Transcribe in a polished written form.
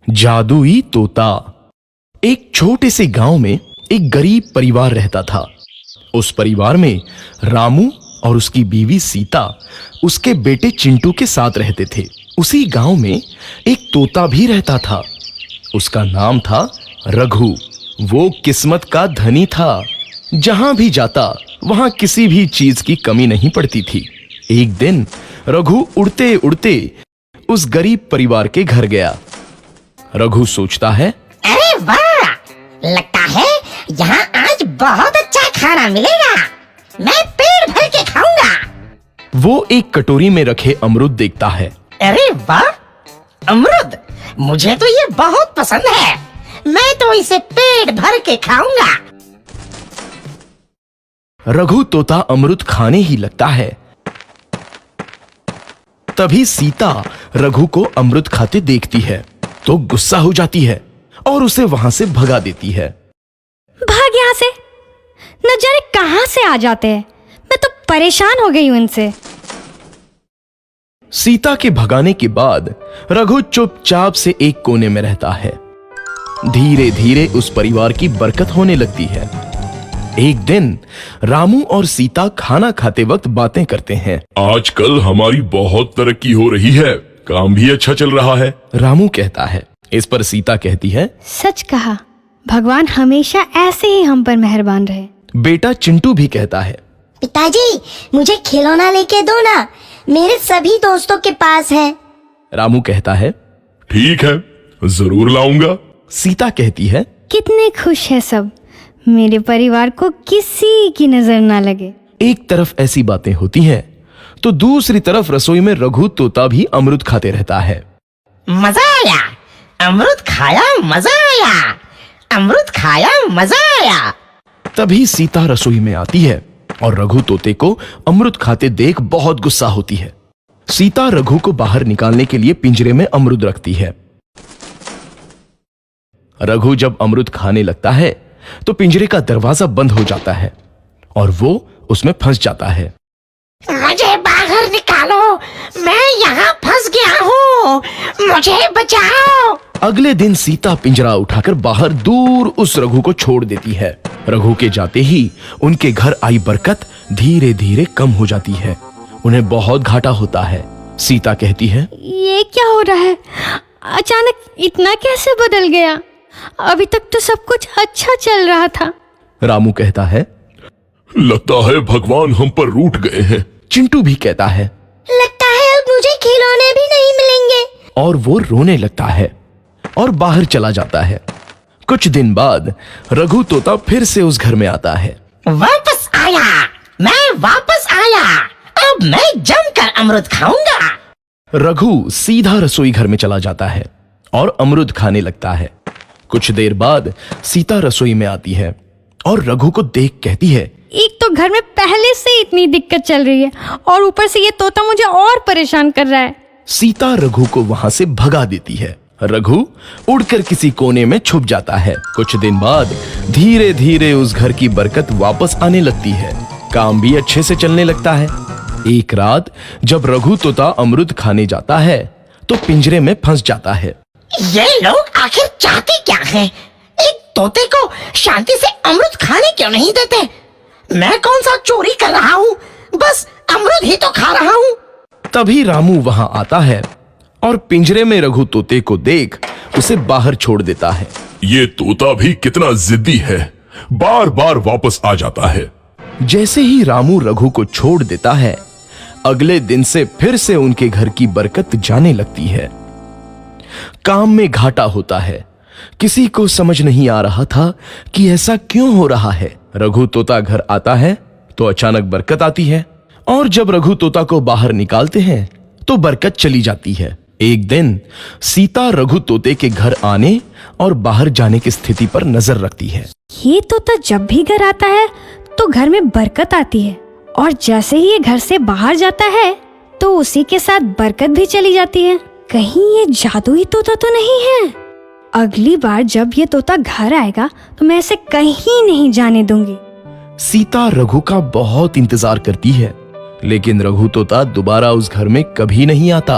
जादुई तोता। एक छोटे से गांव में एक गरीब परिवार रहता था। उस परिवार में रामू और उसकी बीवी सीता उसके बेटे चिंटू के साथ रहते थे। उसी गांव में एक तोता भी रहता था। उसका नाम था रघु। वो किस्मत का धनी था। जहां भी जाता वहां किसी भी चीज की कमी नहीं पड़ती थी। एक दिन रघु उड़ते उड़ते उस गरीब परिवार के घर गया। रघु सोचता है, अरे वाह, लगता है यहाँ आज बहुत अच्छा खाना मिलेगा। मैं पेट भर के खाऊंगा। वो एक कटोरी में रखे अमरूद देखता है। अरे वाह, अमरूद, मुझे तो ये बहुत पसंद है। मैं तो इसे पेट भर के खाऊंगा। रघु तोता अमरूद खाने ही लगता है। तभी सीता रघु को अमरूद खाते देखती है तो गुस्सा हो जाती है और उसे वहां से भगा देती है। भाग यहाँ से, न जाने कहां से आ जाते हैं। मैं तो परेशान हो गई हूं इनसे। सीता के भगाने के बाद रघु चुपचाप से एक कोने में रहता है। धीरे धीरे उस परिवार की बरकत होने लगती है। एक दिन रामू और सीता खाना खाते वक्त बातें करते हैं। आजकल हमारी बहुत तरक्की हो रही है, काम भी अच्छा चल रहा है। रामू कहता है। इस पर सीता कहती है, सच कहा, भगवान हमेशा ऐसे ही हम पर मेहरबान रहे। बेटा चिंटू भी कहता है, पिताजी, मुझे खिलौना लेके दो ना, मेरे सभी दोस्तों के पास है। रामू कहता है, ठीक है, जरूर लाऊंगा। सीता कहती है, कितने खुश है सब, मेरे परिवार को किसी की नजर ना लगे। एक तरफ ऐसी बातें होती हैं तो दूसरी तरफ रसोई में रघु तोता भी अमरूद खाते रहता है। मजा आया, अमरूद खाया, मजा आया, अमरूद खाया, मजा आया। तभी सीता रसोई में आती है और रघु तोते को अमरूद खाते देख बहुत गुस्सा होती है। सीता रघु को बाहर निकालने के लिए पिंजरे में अमरूद रखती है। रघु जब अमरूद खाने लगता है तो पिंजरे का दरवाजा बंद हो जाता है और वो उसमें फंस जाता है। मुझे बाहर निकालो, मैं यहाँ फंस गया हूँ, मुझे बचाओ। अगले दिन सीता पिंजरा उठाकर बाहर दूर उस रघु को छोड़ देती है। रघु के जाते ही उनके घर आई बरकत धीरे धीरे कम हो जाती है। उन्हें बहुत घाटा होता है। सीता कहती है, ये क्या हो रहा है? अचानक इतना कैसे बदल गया? अभी तक तो सब कुछ अच्छा चल रहा था। रामू कहता है, लगता है भगवान हम पर रूठ गए हैं। चिंटू भी कहता है, लगता है अब मुझे खिलौने भी नहीं मिलेंगे। और वो रोने लगता है और बाहर चला जाता है। कुछ दिन बाद रघु तोता फिर से उस घर में आता है। वापस आया, मैं वापस आया। अब मैं जमकर अमरूद खाऊंगा। रघु सीधा रसोई घर में चला जाता है और अमरूद खाने लगता है। कुछ देर बाद सीता रसोई में आती है और रघु को देख कहती है, एक तो घर में पहले से इतनी दिक्कत चल रही है और ऊपर से ये तोता मुझे और परेशान कर रहा है। सीता रघु को वहां से भगा देती है। रघु उड़कर किसी कोने में छुप जाता है। कुछ दिन बाद धीरे धीरे उस घर की बरकत वापस आने लगती है। काम भी अच्छे से चलने लगता है। एक रात जब रघु तोता अमरूद खाने जाता है तो पिंजरे में फंस जाता है। ये लोग आखिर चाहते क्या हैं? एक तोते को शांति से अमरूद खाने क्यों नहीं देते? मैं कौन सा चोरी कर रहा हूँ? बस अमरूद ही तो खा रहा हूँ। तभी रामू वहां आता है और पिंजरे में रघु तोते को देख उसे बाहर छोड़ देता है। ये तोता भी कितना जिद्दी है, बार बार वापस आ जाता है। जैसे ही रामू रघु को छोड़ देता है, अगले दिन से फिर से उनके घर की बरकत जाने लगती है। काम में घाटा होता है। किसी को समझ नहीं आ रहा था कि ऐसा क्यों हो रहा है। रघु तोता घर आता है तो अचानक बरकत आती है और जब रघु तोता को बाहर निकालते हैं तो बरकत चली जाती है। एक दिन सीता रघु तोते के घर आने और बाहर जाने की स्थिति पर नजर रखती है। ये तोता जब भी घर आता है तो घर में बरकत आती है और जैसे ही ये घर से बाहर जाता है तो उसी के साथ बरकत भी चली जाती है। कहीं ये जादुई तोता तो नहीं है? अगली बार जब ये तोता घर आएगा तो मैं इसे कहीं नहीं जाने दूंगी। सीता रघु का बहुत इंतजार करती है लेकिन रघु तोता दोबारा उस घर में कभी नहीं आता।